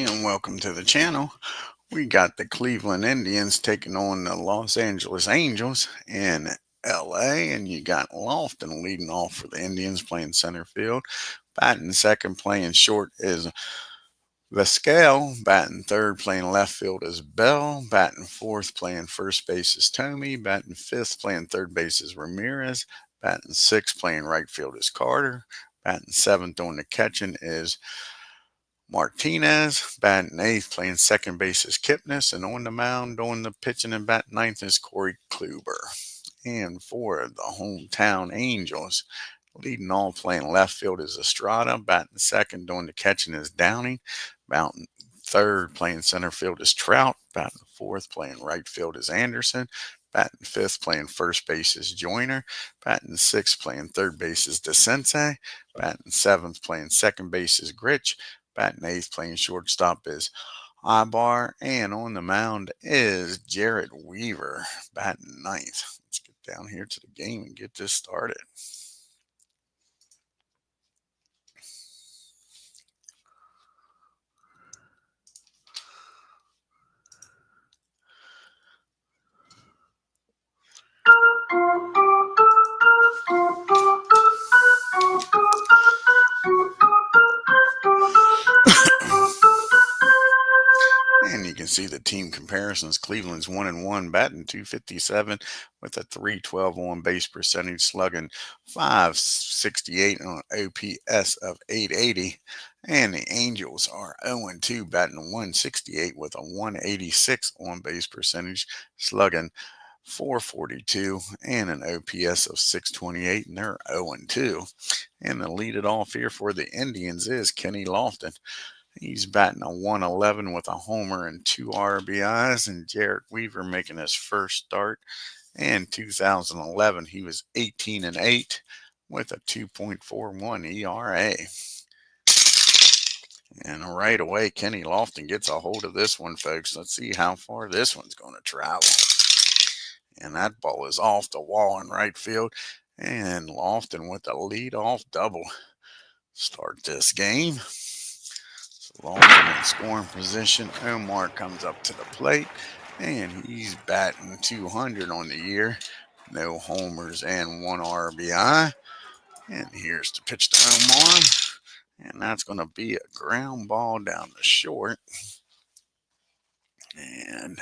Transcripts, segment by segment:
and welcome to the channel. We got the Cleveland Indians taking on the Los Angeles Angels in LA, and you got Lofton leading off for the Indians playing center field. Batting second, playing short is Vasquez. Batting third, playing left field is Bell. Batting fourth, playing first base is Tomey. Batting fifth, playing third base is Ramirez. Batting sixth, playing right field is Carter. Batting seventh on the catching is Martinez. Batting eighth, playing second base is Kipnis, and on the mound doing the pitching and batting ninth is Corey Kluber. And for the hometown Angels, leading off playing left field is Estrada. Batting second doing the catching is Downing. Batting third playing center field is Trout. Batting fourth playing right field is Anderson. Batting fifth playing first base is Joyner. Batting sixth playing third base is DeCense. Batting seventh playing second base is Grich. Batting eighth playing shortstop is Apba, and on the mound is JERED Weaver, batting ninth. Let's get down here to the game and get this started. And you can see the team comparisons. Cleveland's 1-1, batting .257 with a .312 on base percentage, slugging .568 on an OPS of .880. And the Angels are 0-2, batting .168 with a .186 on base percentage, slugging .442 and an OPS of .628, and they're 0-2. And the lead it off here for the Indians is Kenny Lofton. He's batting a .111 with a homer and 2 RBIs, and JERED Weaver making his first start in 2011. He was 18-8 with a 2.41 ERA. And right away, Kenny Lofton gets a hold of this one, folks. Let's see how far this one's going to travel. And that ball is off the wall in right field. And Lofton with a lead-off double start this game. Lofton in scoring position. Omar comes up to the plate, and he's batting .200 on the year. No homers and 1 RBI. And here's the pitch to Omar. And that's going to be a ground ball down the short. And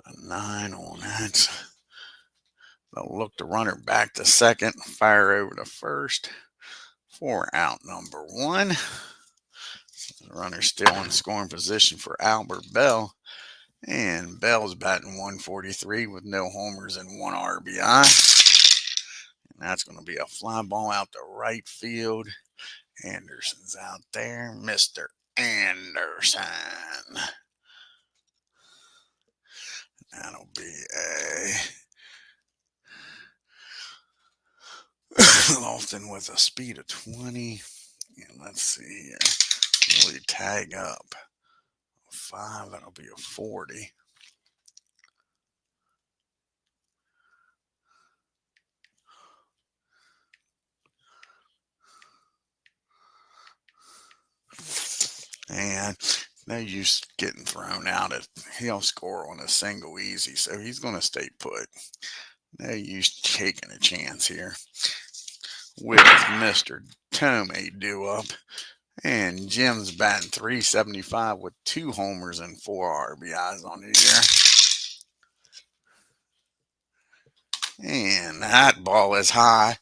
a 9 on that. They'll look the runner back to second, fire over to first for out number 1. The runner still in scoring position for Albert Bell. And Bell's batting .143 with no homers and 1 RBI. And that's going to be a fly ball out to right field. Anderson's out there. Mr. Anderson. That'll be a Lofton with a speed of 20. And let's see here. Really tag up. 5, that'll be a 40. And no use getting thrown out. He'll score on a single easy, so he's going to stay put. No use taking a chance here with Mr. Tomey due up. And Jim's batting .375 with 2 homers and 4 RBIs on the year. And that ball is high.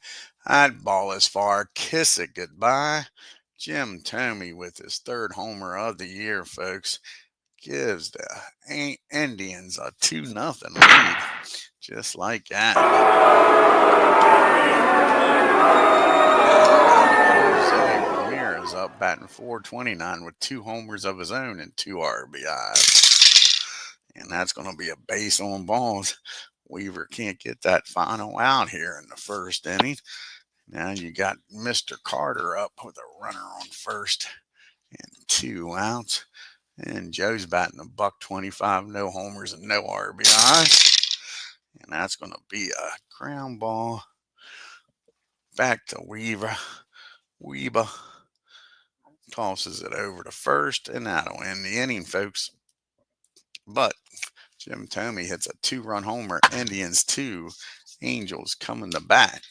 That ball is far. Kiss it goodbye. Jim Tomey with his 3rd homer of the year, folks, gives the Indians a 2-0 lead. Just like that. Ramirez up batting .429 with 2 homers of his own and 2 RBIs. And that's going to be a base on balls. Weaver can't get that final out here in the first inning. Now you got Mr. Carter up with a runner on first and 2 outs. And Joe's batting a .125, no homers and no RBIs. And that's going to be a ground ball back to Weaver tosses it over to first, and that'll end the inning, folks. But Jim Thome hits a 2-run homer. Indians 2, Angels coming to bat.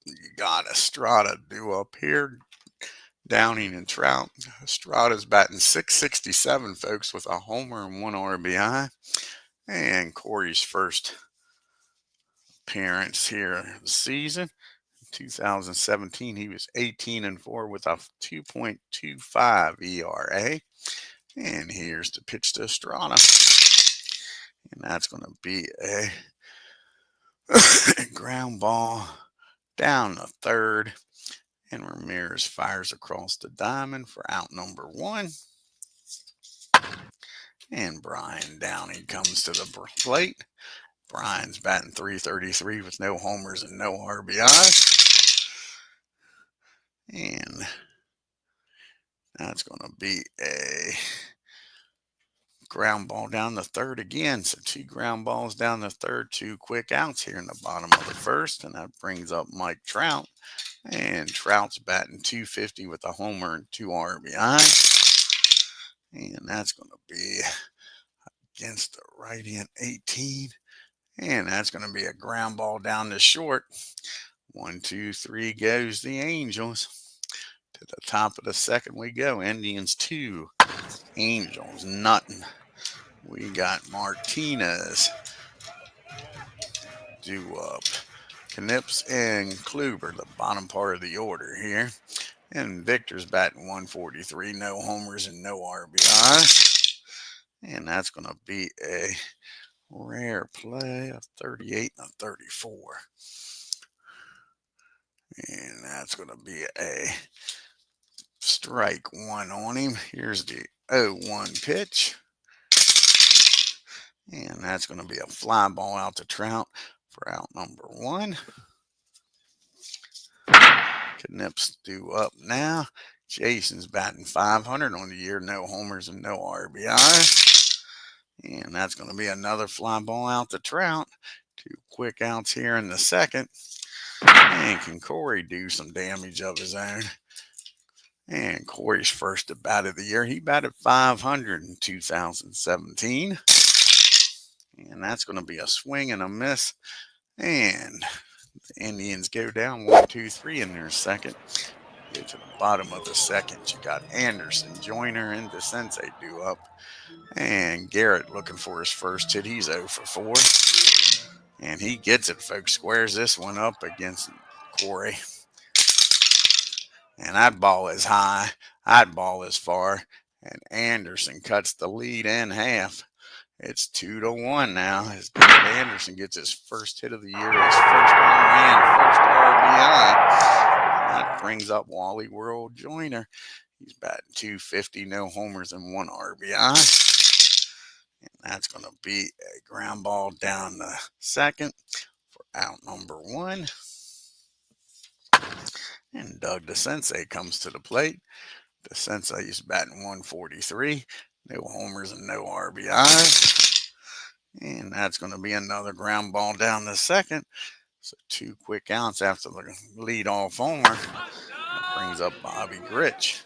You got Estrada due up here. Downing and Trout. Estrada's batting .667, folks, with a homer and 1 RBI. And Corey's first appearance here of the season. 2017, he was 18-4 with a 2.25 ERA. And here's the pitch to Estrada. And that's going to be a ground ball down the third. And Ramirez fires across the diamond for out number 1. And Brian Downey comes to the plate. Brian's batting .333 with no homers and no RBIs. And that's going to be a ground ball down the third again. So 2 ground balls down the third, 2 quick outs here in the bottom of the first. And that brings up Mike Trout. And Trout's batting .250 with a homer and 2 RBIs. And that's going to be against the righty at 18. And that's going to be a ground ball down the short. 1, 2, 3 goes the Angels. To the top of the second we go. Indians 2, Angels nothing. We got Martinez due up. Knips and KLUBER, the bottom part of the order here. And Victor's batting .143, no homers and no RBIs. And that's going to be a rare play, a 38 and a 34. And that's going to be a strike 1 on him. Here's the 0-1 pitch. And that's going to be a fly ball out to Trout for out number 1. Knips due up now. Jason's batting .500 on the year. No homers and no RBIs. And that's going to be another fly ball out to Trout. 2 quick outs here in the second. And can Corey do some damage of his own? And Corey's first at bat of the year. He batted .500 in 2017. And that's going to be a swing and a miss. And the Indians go down 1, 2, 3 in their second. Get to the bottom of the second. You got Anderson, Joyner, and DeSensei due up. And Garrett looking for his first hit. He's 0 for 4. And he gets it, folks. Squares this one up against Corey. And that ball is high. That ball is far. And Anderson cuts the lead in half. It's 2-1 now as Anderson gets his first hit of the year, his first home run, first RBI. And that brings up Wally World Joyner. He's batting .250, no homers and 1 RBI. And that's going to be a ground ball down the second for out number 1. And Doug DeSensei comes to the plate. DeSensei is batting .143, no homers and no RBIs. And that's going to be another ground ball down the second. So 2 quick outs after the leadoff homer. That brings up Bobby Grich.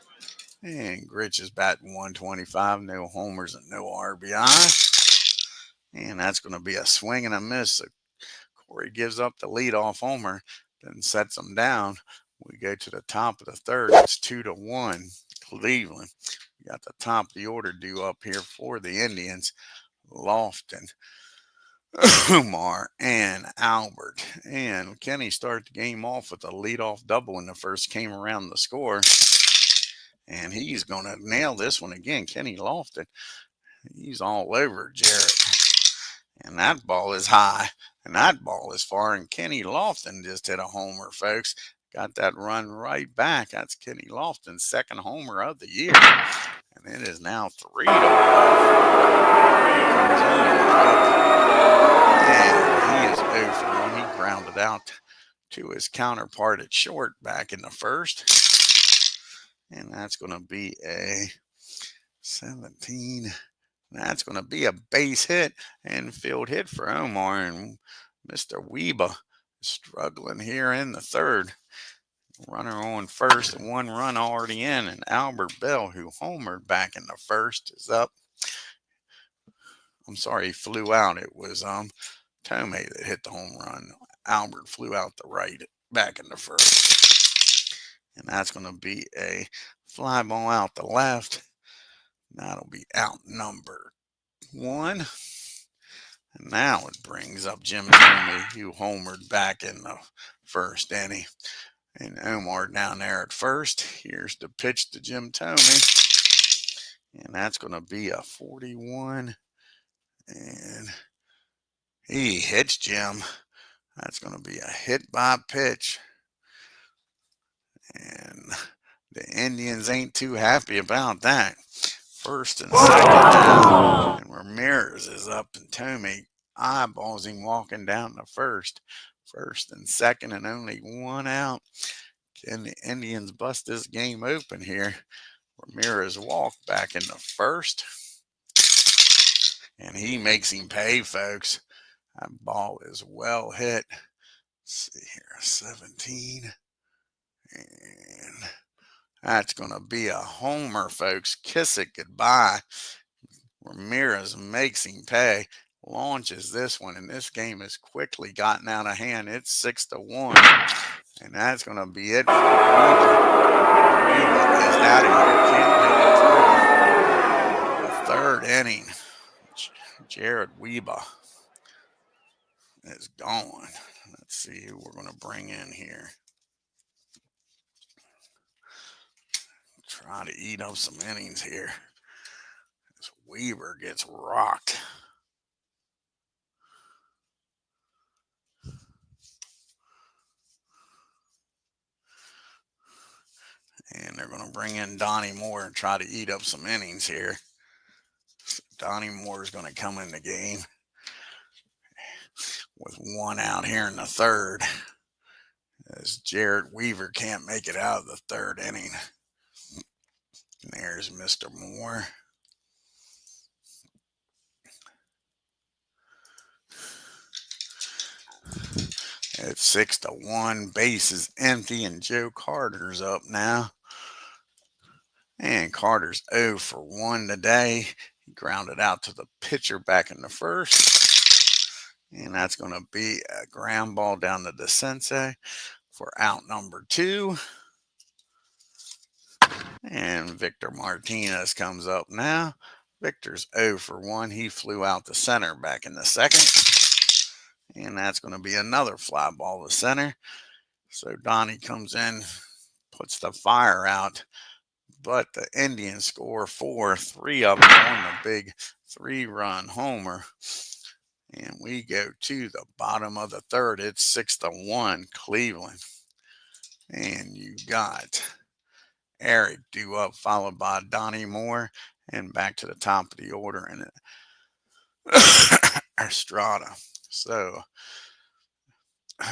And Grich is batting .125, no homers and no RBIs. And that's going to be a swing and a miss. So Corey gives up the leadoff homer, then sets him down. We go to the top of the third. It's 2-1 Cleveland. We got the top of the order due up here for the Indians. Lofton, Umar, and Albert. And Kenny started the game off with a leadoff double when the first came around the score. And he's going to nail this one again. Kenny Lofton, he's all over Jared. And that ball is high. And that ball is far. And Kenny Lofton just hit a homer, folks. Got that run right back. That's Kenny Lofton's second homer of the year. And it is now 3-1. And he is 0 for 1. He grounded out to his counterpart at short back in the first. And that's going to be a 17. That's going to be a base hit and field hit for Omar. And Mr. Weba struggling here in the third. Runner on first, 1 run already in, and Albert Bell, who homered back in the first, is up. I'm sorry, he flew out. It was Tomei that hit the home run. Albert flew out the right back in the first. And that's going to be a fly ball out the left. That'll be out number 1. And now it brings up Jim Tomei, who homered back in the first inning. And Omar down there at first. Here's the pitch to Jim Tomei. And that's going to be a 41. And he hits Jim. That's going to be a hit by pitch. And the Indians ain't too happy about that. First and second now. And Ramirez is up, and Tomei eyeballs him walking down the first. First and second, and only 1 out. Can the Indians bust this game open here? Ramirez walked back in the first. And he makes him pay, folks. That ball is well hit. Let's see here, 17. And that's going to be a homer, folks. Kiss it goodbye. Ramirez makes him pay. Launches this one, and this game has quickly gotten out of hand. It's 6-1. And that's going to be it for Weaver. Weaver is out of here. Can't make it through the third inning. JERED Weaver is gone. Let's see who we're going to bring in here. Try to eat up some innings here. This Weaver gets rocked. And they're going to bring in Donnie Moore and try to eat up some innings here. So Donnie Moore is going to come in the game with 1 out here in the third, as JERED Weaver can't make it out of the third inning. And there's Mr. Moore. It's 6-1. Base is empty, and Joe Carter's up now. And Carter's 0 for 1 today. He grounded out to the pitcher back in the first. And that's going to be a ground ball down to DeSensei for out number 2. And Victor Martinez comes up now. Victor's 0 for 1. He flew out the center back in the second. And that's going to be another fly ball to center. So Donnie comes in, puts the fire out. But the Indians score 4, 3 of them on the big 3-run homer. And we go to the bottom of the third. It's 6-1 Cleveland. And you got Eric due up, followed by Donnie Moore. And back to the top of the order, and Estrada. So, where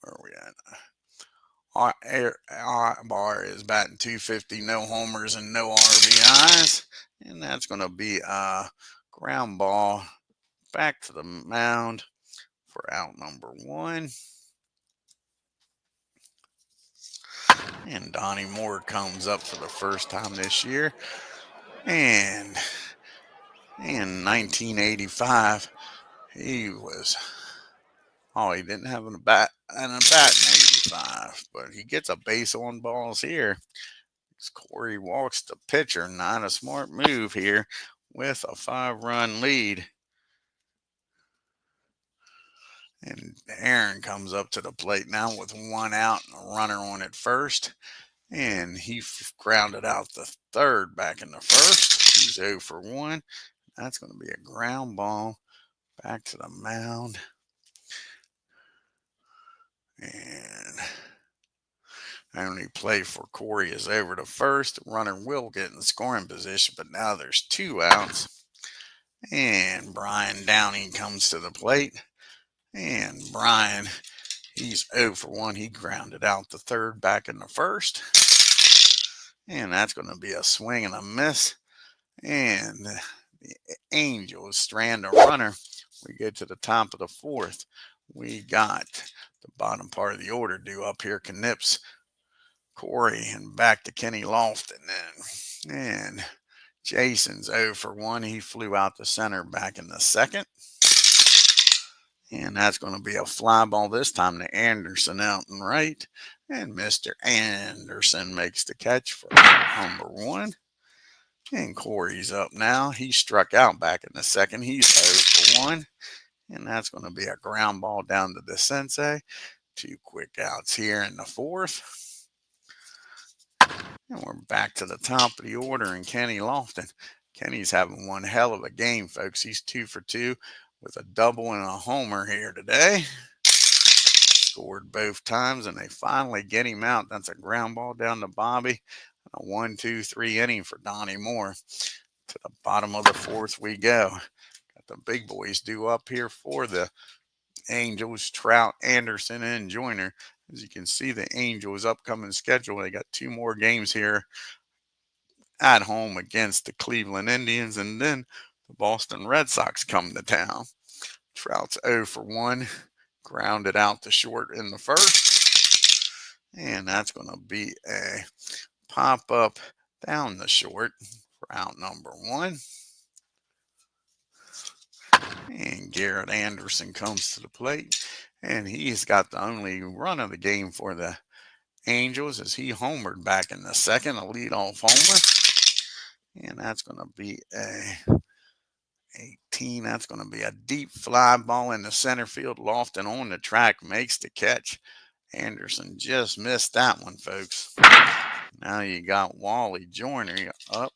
are we at? Apba is batting .250, no homers and no RBIs. And that's going to be a ground ball back to the mound for out number 1. And Donnie Moore comes up for the first time this year. And in 1985, he didn't have a bat in 85, but he gets a base on balls here. Corey walks the pitcher. Not a smart move here with a 5-run lead. And Aaron comes up to the plate now with 1 out and a runner on at first. And he grounded out the third back in the first. He's 0 for 1. That's going to be a ground ball back to the mound. And only play for Corey is over to first. The runner will get in scoring position, but now there's 2 outs. And Brian Downing comes to the plate. And Brian, he's 0 for 1. He grounded out the third back in the first. And that's going to be a swing and a miss. And the Angels strand a runner. We get to the top of the fourth. We got the bottom part of the order due up here. Knips Corey and back to Kenny Lofton then. And Jason's 0 for 1. He flew out the center back in the second. And that's going to be a fly ball this time to Anderson out and right. And Mr. Anderson makes the catch for number 1. And Corey's up now. He struck out back in the second. He's 0 for 1. And that's going to be a ground ball down to the Sensei. 2 quick outs here in the fourth. And we're back to the top of the order and Kenny Lofton. Kenny's having one hell of a game, folks. He's 2 for 2 with a double and a homer here today. Scored both times, and they finally get him out. That's a ground ball down to Bobby. A 1-2-3 inning for Donnie Moore. To the bottom of the fourth we go. Got the big boys due up here for the Angels, Trout, Anderson, and Joyner. As you can see, the Angels' upcoming schedule, they got 2 more games here at home against the Cleveland Indians, and then the Boston Red Sox come to town. Trout's 0 for 1, grounded out to short in the first, and that's going to be a pop up down the short for out number 1. And Garrett Anderson comes to the plate, and he's got the only run of the game for the Angels as he homered back in the second, a leadoff homer. And that's going to be a 18. That's going to be a deep fly ball in the center field. Lofton on the track makes the catch. Anderson just missed that one, folks. Now you got Wally Joyner up,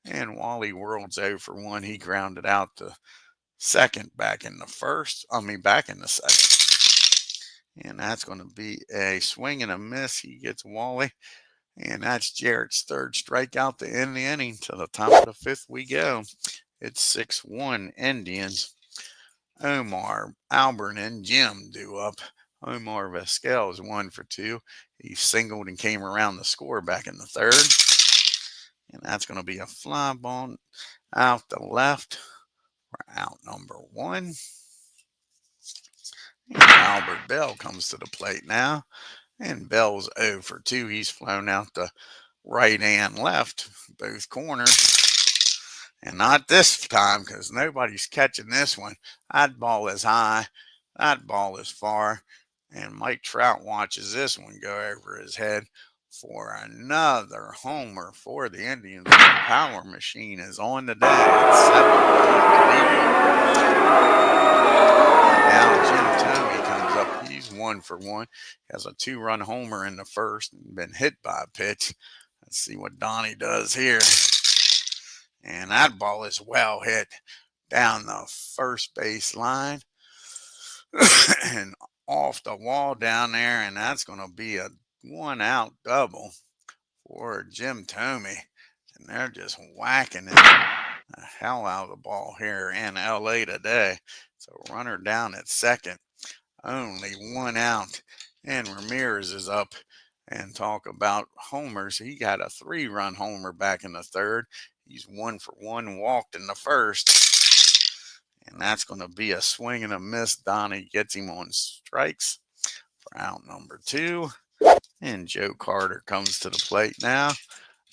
and Wally World's 0 for 1. He grounded out to second back in the second. And that's going to be a swing and a miss. He gets Wally. And that's Jared's 3rd strikeout to end the inning. To the top of the 5th we go. It's 6-1 Indians. Omar, Albert, and Jim due up. Omar Vizquel is 1 for 2. He singled and came around the score back in the 3rd. And that's going to be a fly ball out the left for out number 1. And Albert Bell comes to the plate now. And Bell's 0 for 2. He's flown out the right and left, both corners. And not this time, because nobody's catching this one. That ball is high. That ball is far. And Mike Trout watches this one go over his head for another homer for the Indians. The power machine is on the day. It's 7-1 Now Jim Thome comes up. He's 1 for 1. He has a 2-run homer in the first and been hit by a pitch. Let's see what Donnie does here. And that ball is well hit down the first base line and off the wall down there. And that's going to be a 1-out double for Jim Thome. And they're just whacking the hell out of the ball here in LA today. So runner down at second. Only 1 out. And Ramirez is up. And talk about homers. He got a 3-run homer back in the 3rd. He's 1 for 1, walked in the first. And that's going to be a swing and a miss. Donnie gets him on strikes for out number 2. And Joe Carter comes to the plate now.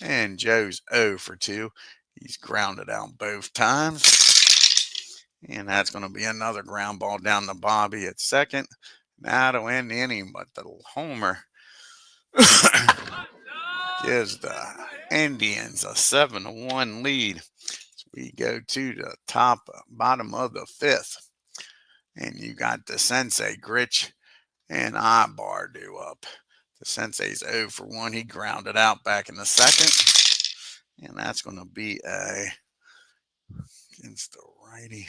And Joe's 0 for 2. He's grounded out both times. And that's going to be another ground ball down to Bobby at second. Now to end the inning, but the homer gives the Indians a 7-1 lead. So we go to the bottom of the 5th. And you got the Sensei, Gritch, and Apba due up. The Sensei's 0 for 1. He grounded out back in the second. And that's going to be against the righty.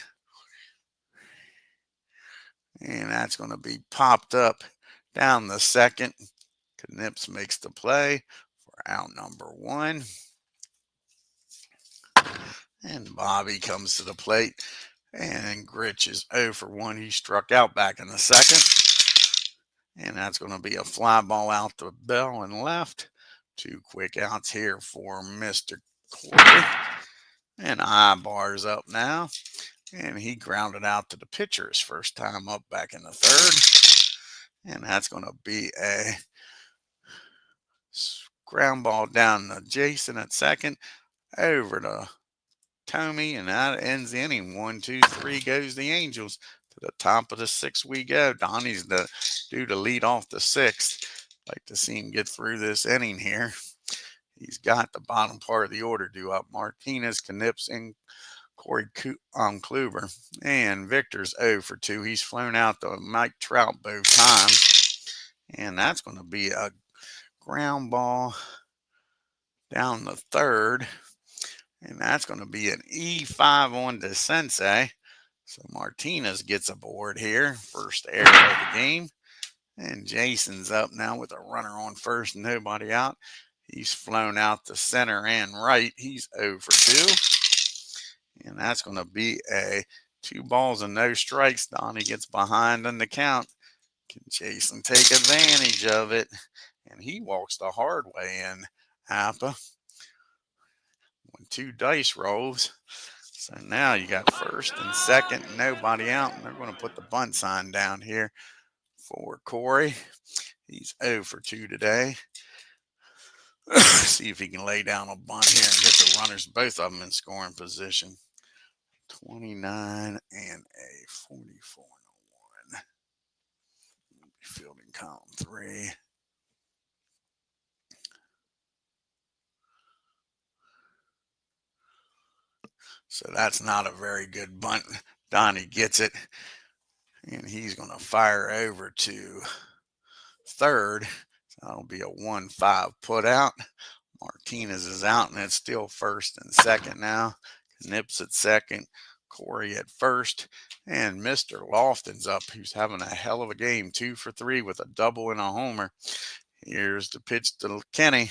And that's going to be popped up down the second. Knips makes the play for out number 1. And Bobby comes to the plate. And Gritch is 0 for 1. He struck out back in the second. And that's going to be a fly ball out to Bell and left. 2 quick outs here for Mr. Corey. And Ibar's up now. And he grounded out to the pitcher his first time up back in the 3rd. And that's going to be a ground ball down to Jason at second, over to Tommy, and that ends the inning. 1, 2, 3 goes the Angels. To the top of the sixth we go. Donnie's the due to lead off the sixth. Like to see him get through this inning here. He's got the bottom part of the order due up. Martinez, Knips, and Corey KLUBER. And Victor's 0 for 2. He's flown out to Mike Trout both times. And that's going to be a ground ball down the third. And that's going to be an E5 on to Sensei. So Martinez gets aboard here. First error of the game. And Jason's up now with a runner on first, nobody out. He's flown out to center and right. He's 0 for 2. And that's going to be a 2 balls and no strikes. Donnie gets behind in the count. Can Jason take advantage of it? And he walks the hard way in. Apba. 2 dice rolls. So now you got first and second, nobody out. And they're going to put the bunt sign down here for Corey. He's 0 for 2 today. See if he can lay down a bunt here and get the runners, both of them in scoring position. 29 and a 44 and a 1. Fielding column 3. So that's not a very good bunt. Donnie gets it. And he's going to fire over to third. So that'll be a 1-5 put out. Martinez is out, and it's still first and second now. Knips at second. Corey at first. And Mr. Lofton's up, who's having a hell of a game. 2 for 3 with a double and a homer. Here's the pitch to Kenny.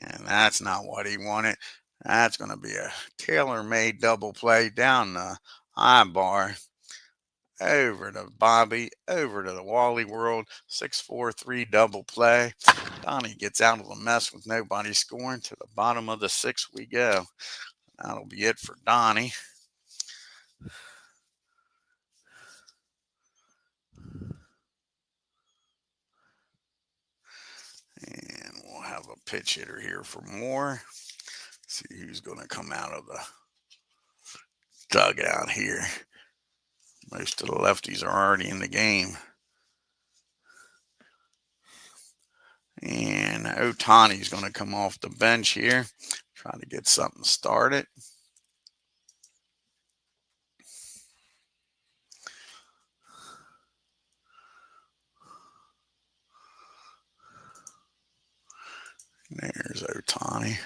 And that's not what he wanted. That's going to be a tailor-made double play down the high bar. Over to Bobby, over to the Wally World, 6-4-3 double play. Donnie gets out of the mess with nobody scoring. To the bottom of the sixth we go. That'll be it for Donnie. And we'll have a pitch hitter here for Moore. See who's going to come out of the dugout here. Most of the lefties are already in the game. And Otani's going to come off the bench here. Try to get something started. There's Otani.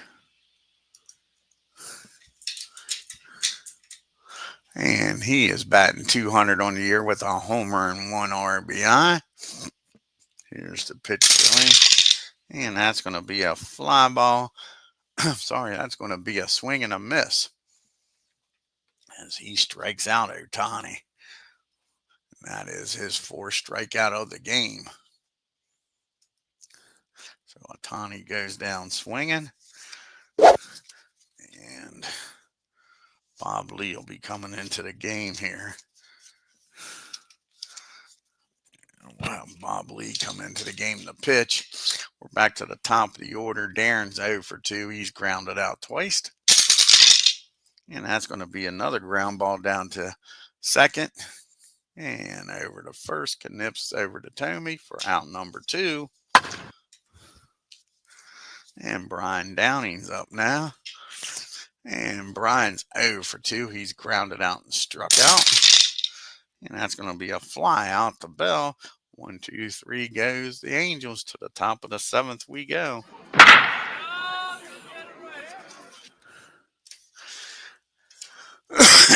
And he is batting 200 on the year with a homer and 1 RBI. Here's the pitch to him. And that's going to be a fly ball. Sorry, that's going to be a swing and a miss. As he strikes out Otani. That is his 4th strikeout of the game. So Otani goes down swinging. And Bob Lee will be coming into the game here. We'll have Bob Lee come into the game to pitch. We're back to the top of the order. Darren's 0 for 2. He's grounded out twice. And that's going to be another ground ball down to second. And over to first. Knips over to Tommy for out number 2. And Brian Downing's up now. And Brian's 0 for 2. He's grounded out and struck out. And that's going to be a fly out the bell. 1, 2, 3 goes the Angels. To the top of the 7th we go.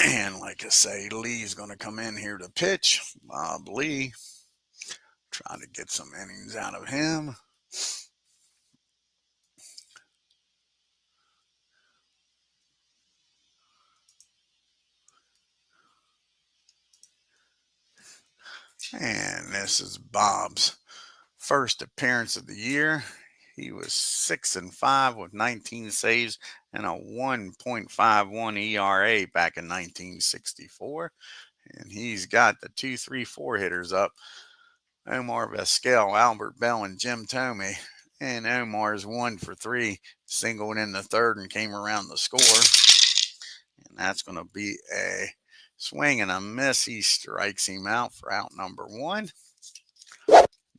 And like I say, Lee's going to come in here to pitch. Bob Lee. Try to get some innings out of him. And this is Bob's first appearance of the year. He was 6-5 with 19 saves and a 1.51 ERA back in 1964. And he's got the 2-3-4 hitters up. Omar Vizquel, Albert Bell, and Jim Thome. And Omar's 1 for 3, singled in the third and came around the score. And that's going to be a swing and a miss. He strikes him out for out number 1.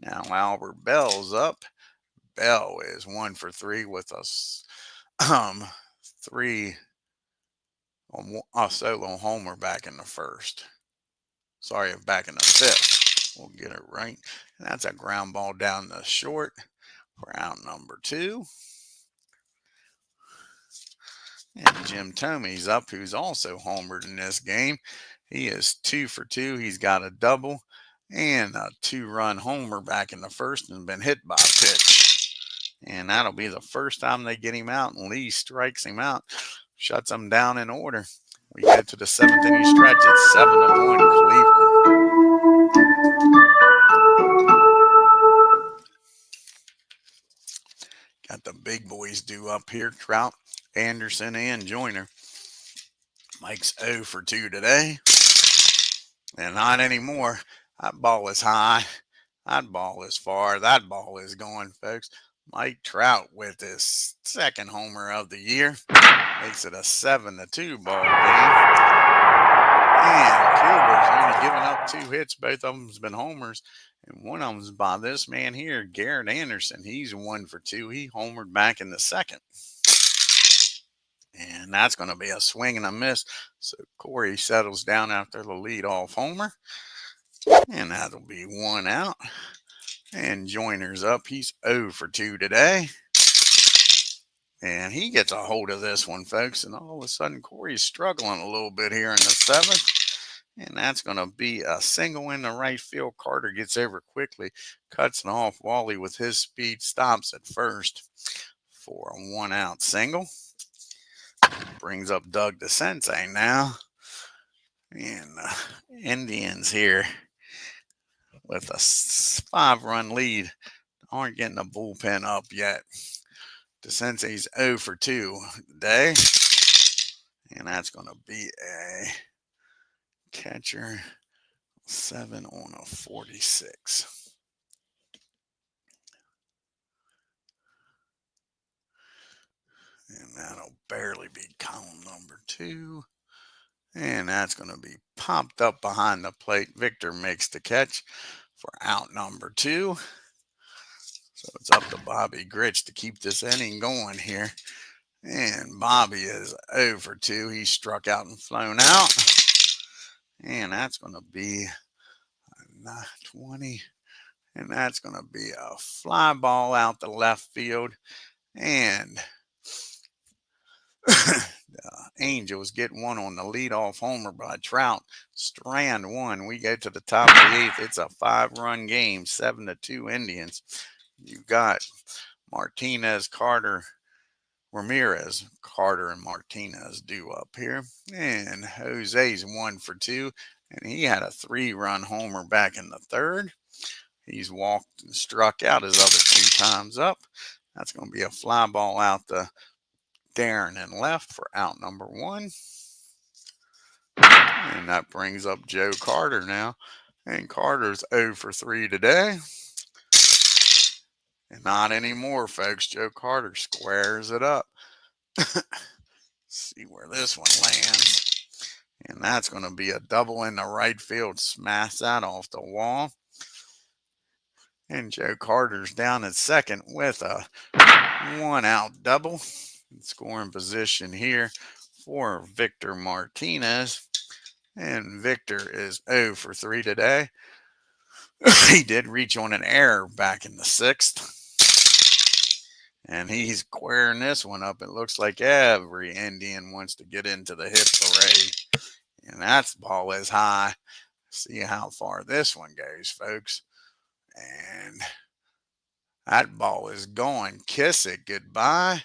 Now Albert Bell's up. Bell is 1 for 3 with a 3 on a solo homer back in the first. Sorry, back in the fifth. We'll get it right. And that's a ground ball down the short for out number 2. And Jim Tomey's up, who's also homered in this game. He is 2 for 2. He's got a double and a 2-run homer back in the first and been hit by a pitch. And that'll be the first time they get him out, and Lee strikes him out, shuts him down in order. We get to the 7th inning stretch. It's 7-1 Cleveland. Got the big boys due up here, Trout, Anderson, and Joyner. Mike's 0 for 2 today. And not anymore. That ball is high. That ball is far. That ball is going, folks. Mike Trout with his second homer of the year. Makes it a 7-2 ball game. And KLUBER's only given up 2 hits. Both of them's been homers. And one of them's by this man here, JERED Anderson. He's 1 for 2. He homered back in the second. And that's going to be a swing and a miss. So Corey settles down after the leadoff homer. And that'll be 1 out. And Joyner's up. He's 0 for 2 today. And he gets a hold of this one, folks. And all of a sudden, Corey's struggling a little bit here in the 7th. And that's going to be a single in the right field. Carter gets over quickly, cuts it off. Wally, with his speed, stops at first for a 1-out single. Brings up Doug DeSensei now. And Indians here with a 5-run lead aren't getting the bullpen up yet. DeSensei's 0 for 2 today. And that's going to be a catcher 7 on a 46. And that'll barely be column number 2. And that's going to be popped up behind the plate. Victor makes the catch for out number 2. So it's up to Bobby Gritch to keep this inning going here. And Bobby is 0 for 2. He struck out and flown out. And that's going to be a 20. And that's going to be a fly ball out the left field. And the Angels get one on the leadoff homer by Trout. Strand 1. We go to the top of the 8th. It's a 5-run game, 7-2 Indians. You got Martinez, Carter, Ramirez, Carter, and Martinez due up here. And Jose's 1 for 2. And he had a 3-run homer back in the third. He's walked and struck out his other 2 times up. That's going to be a fly ball out the Darren and left for out number 1. And that brings up Joe Carter now. And Carter's 0 for 3 today. And not anymore, folks. Joe Carter squares it up. See where this one lands. And that's going to be a double in the right field. Smash that off the wall. And Joe Carter's down at second with a 1-out double. Scoring position here for Victor Martinez. And Victor is 0 for 3 today. He did reach on an error back in the 6th. And he's squaring this one up. It looks like every Indian wants to get into the hit parade. And that ball is high. See how far this one goes, folks. And that ball is going. Kiss it goodbye.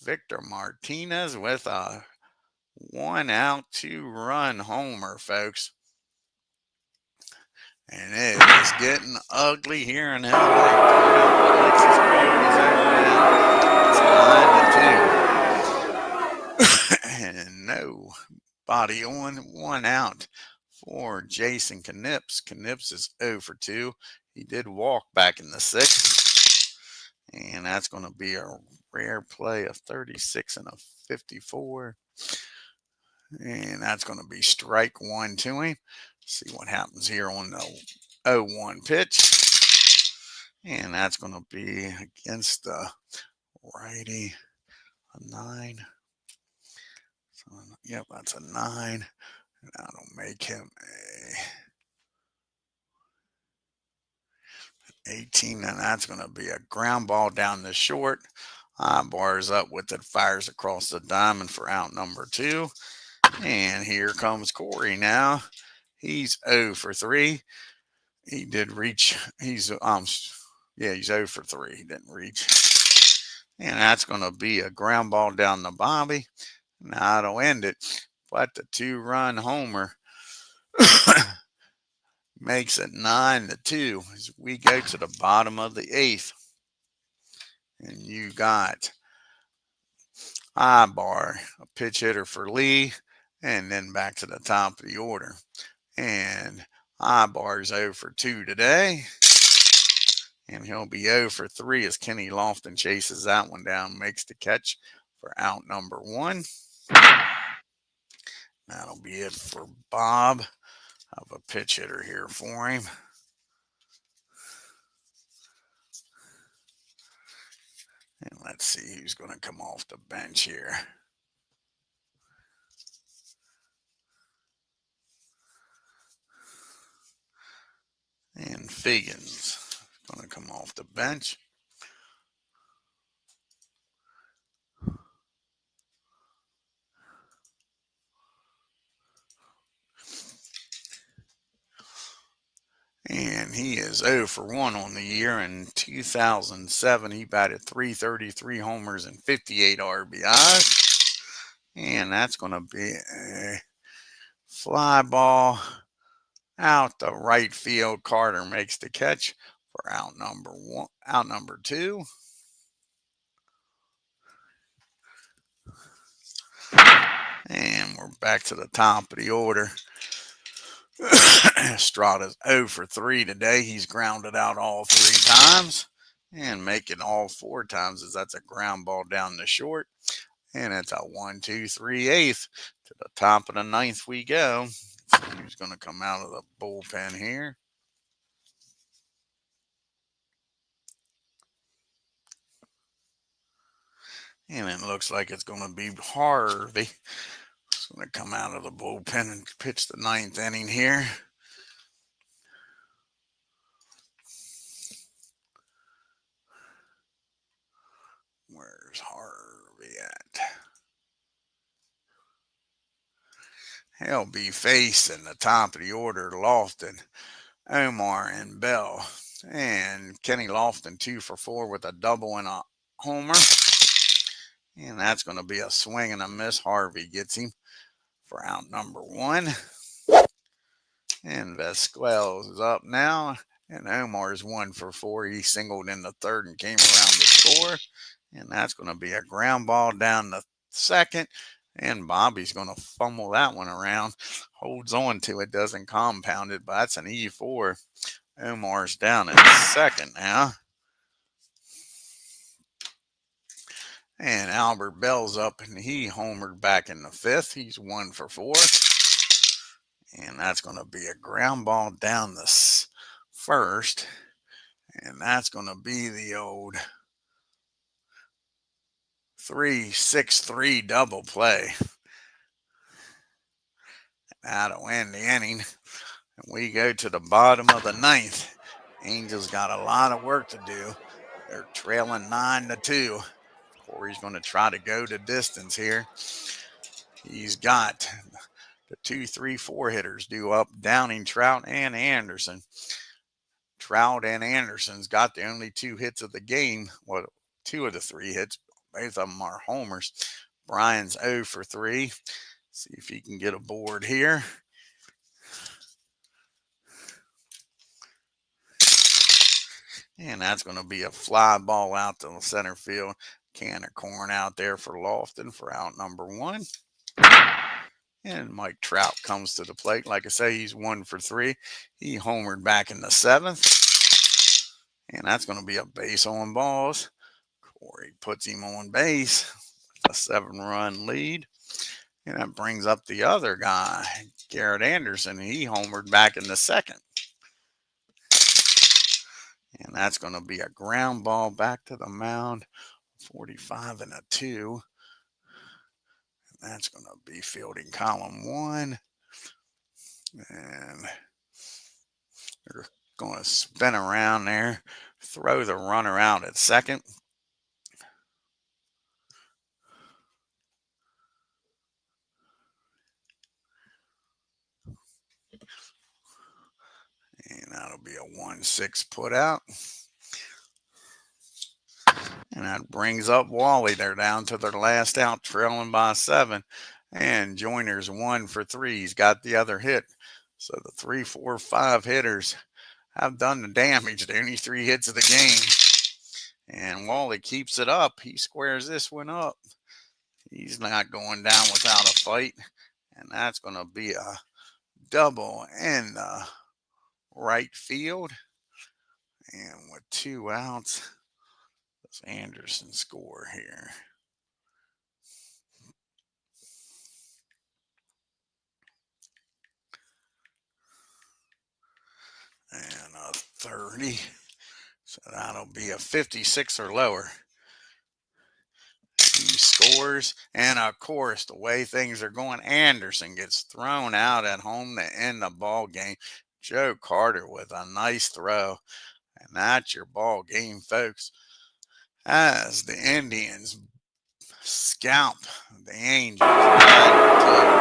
Victor Martinez with a 1-out, 2-run homer, folks. And it is getting ugly here in LA. It's 9-2. And nobody on, 1 out for Jason Knips. Knips is 0 for 2. He did walk back in the 6th. And that's going to be a rare play of 36 and a 54. And that's going to be strike one to him. See what happens here on the 0-1 pitch. And that's going to be against the righty, a 9. So, yep, that's a 9. And that'll make him a 18, and that's going to be a ground ball down the short. Bars up with it, fires across the diamond for out number 2. And here comes Corey now. He's 0 for 3. He did reach. He's 0 for 3. He didn't reach. And that's going to be a ground ball down the Bobby. Now it'll end it. But the 2-run homer makes it 9-2 as we go to the bottom of the 8th. And you got Apba, a pitch hitter for Lee, and then back to the top of the order. And Apba's 0 for 2 today. And he'll be 0 for 3 as Kenny Lofton chases that one down, makes the catch for out number 1. That'll be it for Bob. I have a pitch hitter here for him. And let's see who's going to come off the bench here. And Figgins going to come off the bench. And he is 0 for 1 on the year. In 2007, he batted .333 homers and 58 RBIs. And that's going to be a fly ball out the right field. Carter makes the catch for out number 2. And we're back to the top of the order. Estrada's 0 for 3 today. He's grounded out all 3 times and making all 4 times as that's a ground ball down the short. And it's a 1, 2, 3, 8th. To the top of the 9th we go. So who's going to come out of the bullpen here? And it looks like it's going to be Harvey. He's going to come out of the bullpen and pitch the 9th inning here. Where's Harvey at? He'll be facing the top of the order, Lofton, Omar, and Bell. And Kenny Lofton 2 for 4 with a double and a homer. And that's going to be a swing and a miss. Harvey gets him for out number 1. And Vasquez is up now. And Omar is 1 for 4. He singled in the 3rd and came around to score. And that's going to be a ground ball down the 2nd. And Bobby's going to fumble that one around. Holds on to it, doesn't compound it, but that's an E4. Omar's down at 2nd now. And Albert Bell's up, and he homered back in the 5th. He's 1 for 4. And that's going to be a ground ball down the 1st. And that's going to be the old 3-6-3 double play. That'll end the inning. And we go to the bottom of the 9th. Angels got a lot of work to do. They're trailing 9-2. Corey's going to try to go the distance here. He's got the 2, 3, 4 hitters due up: Downing, Trout, and Anderson. Trout and Anderson's got the only 2 hits of the game. Well, 2 of the 3 hits. Both of them are homers. Brian's 0 for 3. See if he can get a board here. And that's going to be a fly ball out to the center field. Can of corn out there for Lofton for out number 1. And Mike Trout comes to the plate. Like I say, he's 1 for 3. He homered back in the 7th. And that's going to be a base on balls. Corey puts him on base with a 7-run lead. And that brings up the other guy, Garrett Anderson. He homered back in the second. And that's going to be a ground ball back to the mound. 45 and a 2. And that's going to be fielding column 1. And they're going to spin around there, throw the runner out at second. And that'll be a 1-6 put out. And that brings up Wally. They're down to their last out, trailing by 7. And Joyner's 1 for 3. He's got the other hit. So the 3, 4, 5 hitters have done the damage. The only 3 hits of the game. And Wally keeps it up. He squares this one up. He's not going down without a fight. And that's going to be a double in the right field. And with 2 outs, does Anderson score here? And a 30. So that'll be a 56 or lower. He scores. And of course, the way things are going, Anderson gets thrown out at home to end the ball game. Joe Carter with a nice throw. And that's your ball game, folks. As the Indians scalp the Angels 9-2.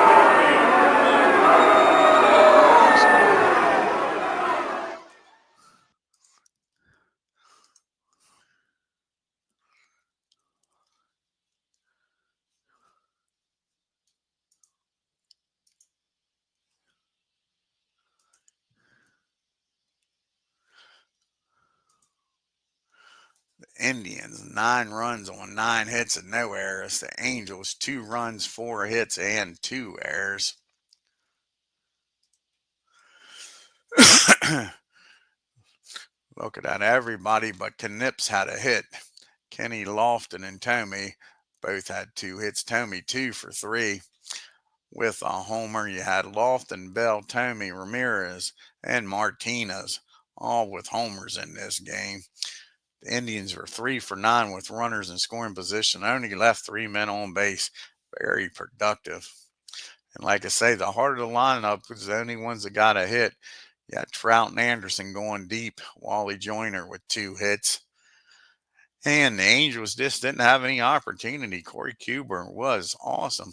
Indians 9 runs on 9 hits and no errors. The Angels 2 runs, 4 hits, and 2 errors. Look at that. Everybody but Knips had a hit. Kenny Lofton and Tomey both had 2 hits. Tomey 2 for 3. With a homer, you had Lofton, Bell, Tomey, Ramirez, and Martinez, all with homers in this game. The Indians were 3 for 9 with runners in scoring position. Only left 3 men on base. Very productive. And like I say, the heart of the lineup was the only ones that got a hit. You had Trout and Anderson going deep. Wally Joyner with 2 hits. And the Angels just didn't have any opportunity. Corey KLUBER was awesome.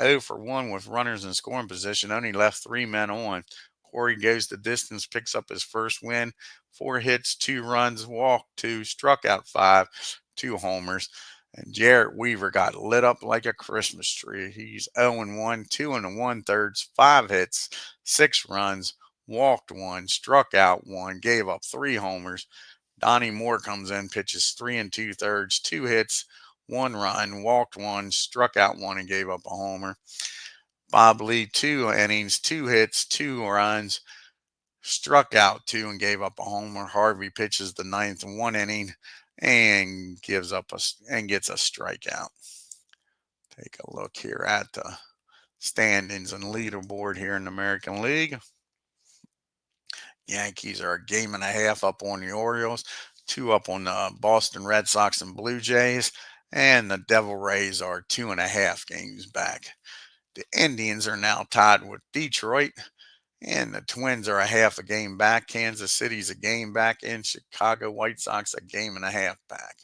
0 for 1 with runners in scoring position. Only left 3 men on. Corey goes the distance, picks up his first win. 4 hits, 2 runs, walked 2, struck out 5, 2 homers. And Jarrett Weaver got lit up like a Christmas tree. He's 0-1, 2 1/3, 5 hits, 6 runs, walked 1, struck out 1, gave up 3 homers. Donnie Moore comes in, pitches 3 2/3, 2 hits, 1 run, walked 1, struck out 1, and gave up a homer. Bob Lee, 2 innings, 2 hits, 2 runs, struck out 2, and gave up a homer. Harvey pitches the 9th 1 inning and gets a strikeout. Take a look here at the standings and leaderboard here in the American League. Yankees are a game and a half up on the Orioles, 2 up on the Boston Red Sox and Blue Jays, and the Devil Rays are 2.5 games back. The Indians are now tied with Detroit, and the Twins are a half a game back. Kansas City's a game back, and Chicago White Sox a game and a half back.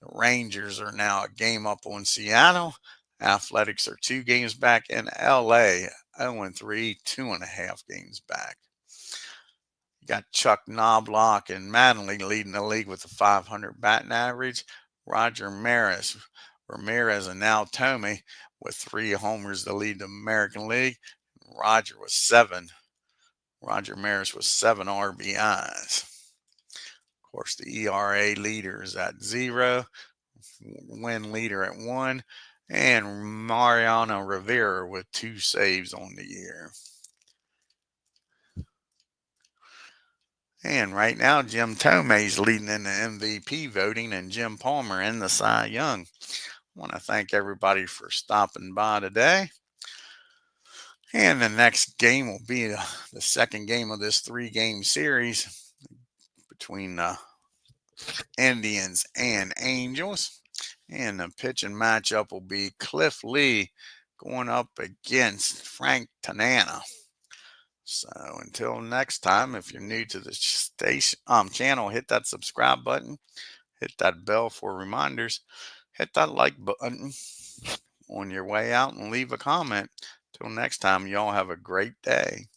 The Rangers are now a game up on Seattle. Athletics are 2 games back, and LA 0-3, 2.5 games back. You got Chuck Knobloch and Mattingly leading the league with a 500 batting average. Roger Maris, Ramirez, and now Tomey with 3 homers to lead the American League. Roger Maris with 7 RBIs. Of course, the ERA leader is at 0. Win leader at 1. And Mariano Rivera with 2 saves on the year. And right now, Jim Tomei's leading in the MVP voting and Jim Palmer in the Cy Young. I want to thank everybody for stopping by today. And the next game will be the second game of this 3-game series between the Indians and Angels. And the pitching matchup will be Cliff Lee going up against Frank Tanana. So until next time, if you're new to the station channel, hit that subscribe button, hit that bell for reminders, hit that like button on your way out, and leave a comment. Till next time, y'all have a great day.